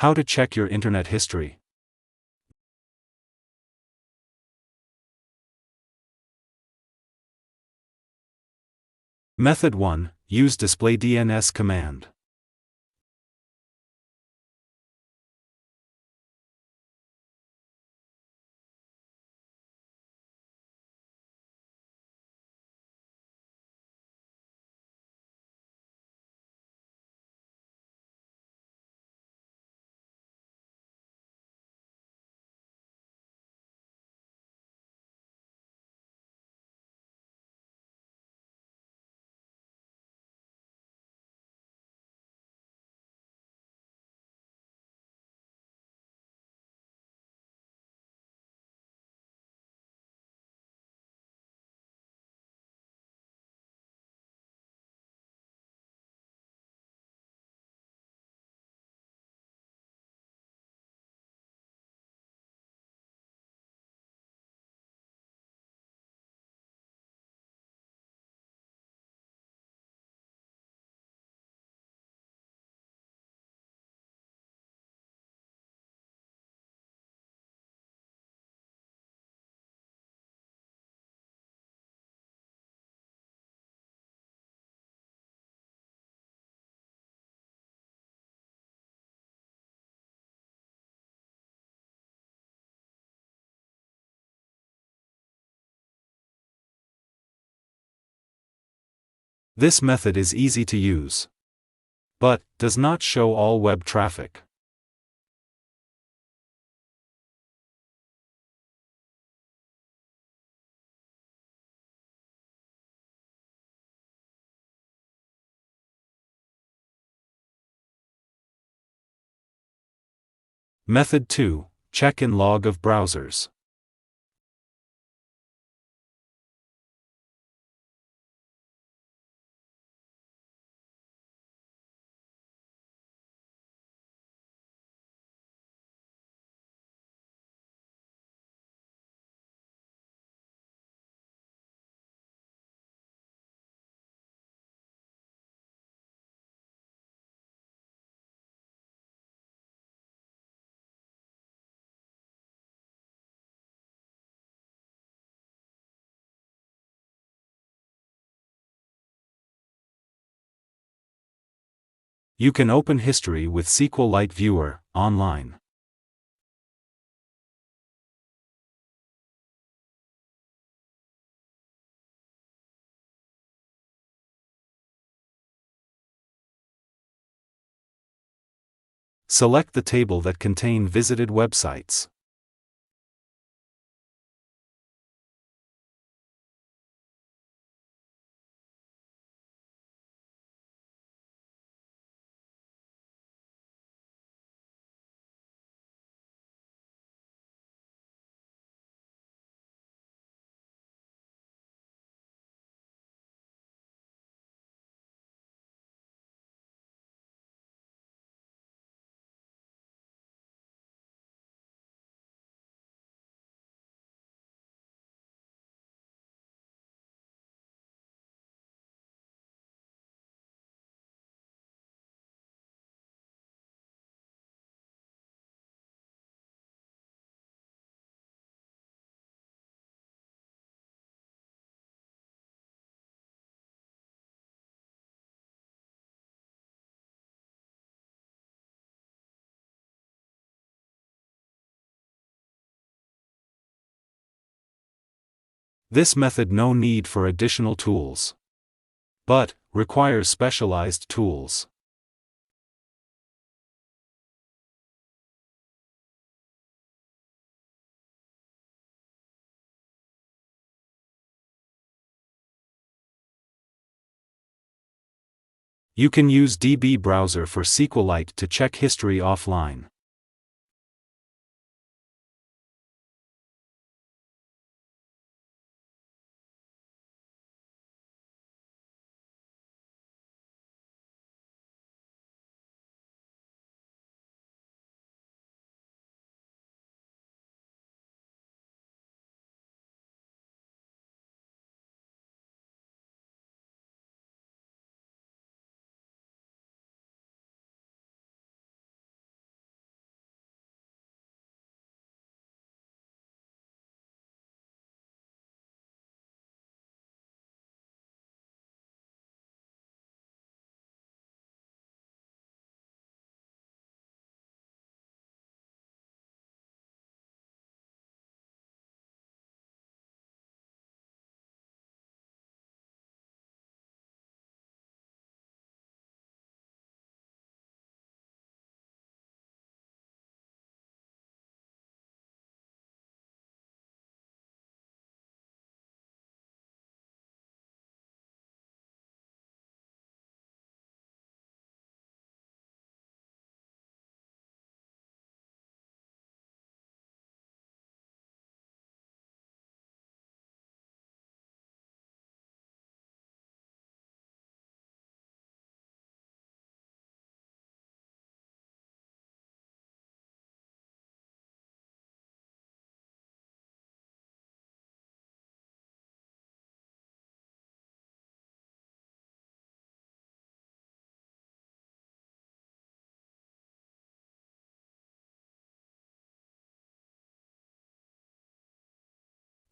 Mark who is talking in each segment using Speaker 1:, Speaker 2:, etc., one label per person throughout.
Speaker 1: How to check your internet history. Method 1. Use display_DNS command. This method is easy to use, but does not show all web traffic. Method 2. Check in log of browsers. You can open history with SQLite Viewer online. Select the table that contain visited websites. This method no need for additional tools, but requires specialized tools. You can use DB Browser for SQLite to check history offline.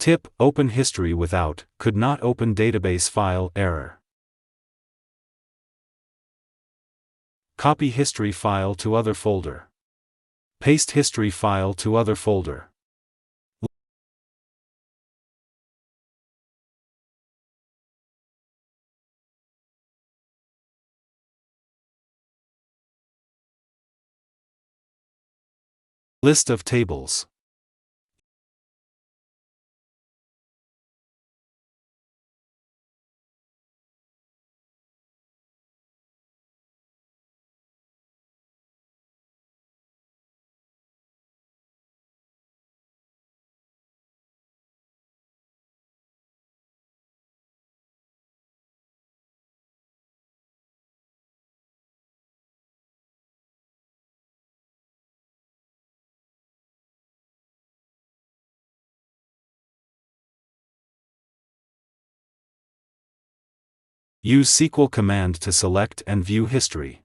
Speaker 1: Tip: Open history without, could not open database file, error. Copy history file to other folder. Paste history file to other folder. List of tables. Use SQL command to select and view history.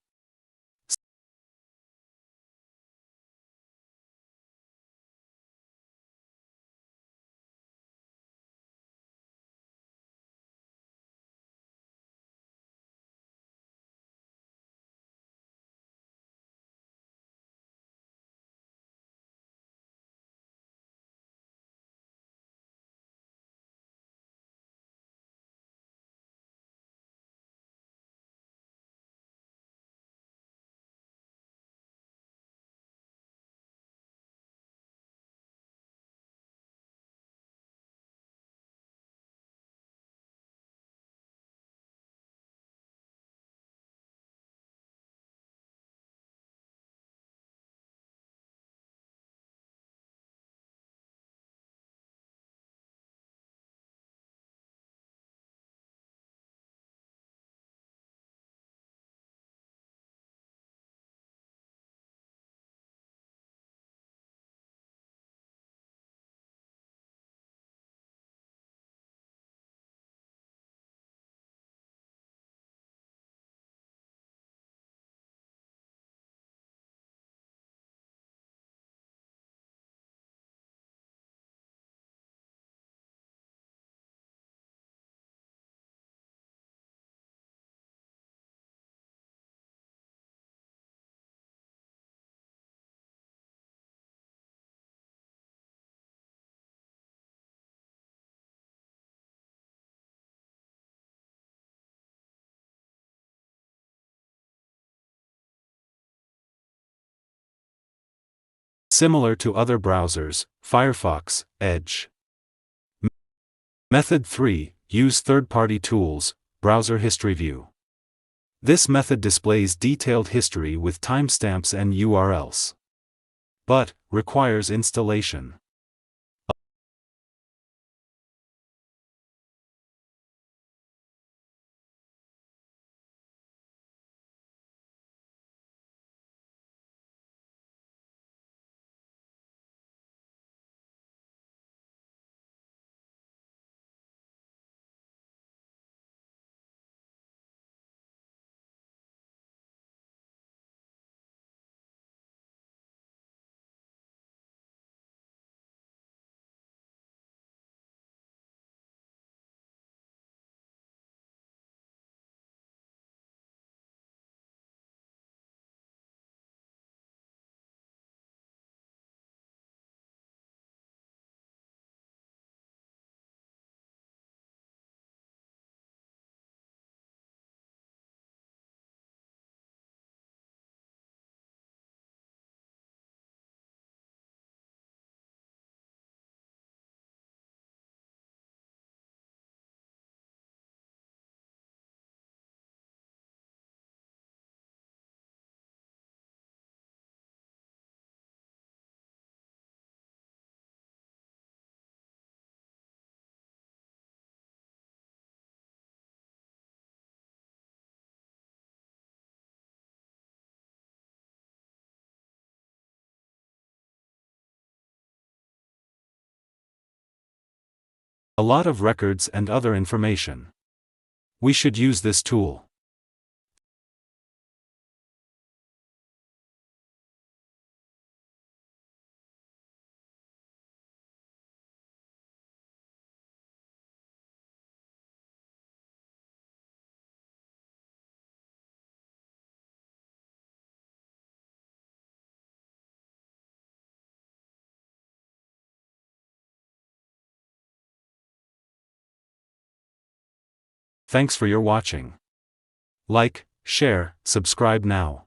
Speaker 1: Similar to other browsers, Firefox, Edge. Method 3. Use third-party tools, Browser History View. This method displays detailed history with timestamps and URLs. But, requires installation. A lot of records and other information. We should use this tool. Thanks for your watching. Like, share, subscribe now.